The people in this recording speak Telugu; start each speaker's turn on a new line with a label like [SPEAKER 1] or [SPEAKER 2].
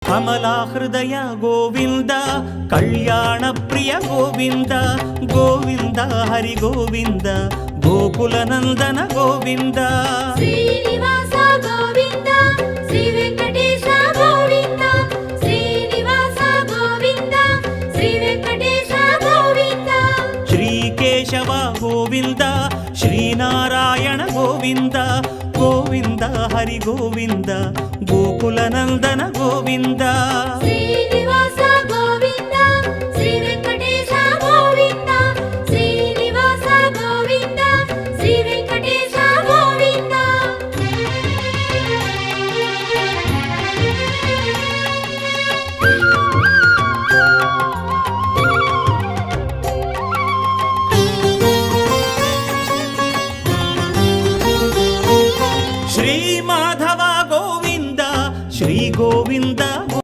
[SPEAKER 1] కమలా హృదయ గోవింద, కళ్యాణ ప్రియ గోవింద, గోవింద హరి గోవింద, గోకుల నందన గోవింద.
[SPEAKER 2] శ్రీనివాస గోవింద, శ్రీ వెంకటేశ గోవింద, శ్రీనివాస గోవింద, శ్రీ వెంకటేశ గోవింద.
[SPEAKER 1] శ్రీకేశవ గోవింద, శ్రీనారాయణ గోవింద, గోవింద హరి గోవింద, గోకుల నందన గోవింద.
[SPEAKER 2] శ్రీనివాస గోవింద, శ్రీ వెంకటేశ గోవింద, శ్రీనివాస గోవింద, శ్రీ వెంకటేశ గోవింద.
[SPEAKER 1] శ్రీ మాధవ గోవింద, శ్రీ గోవింద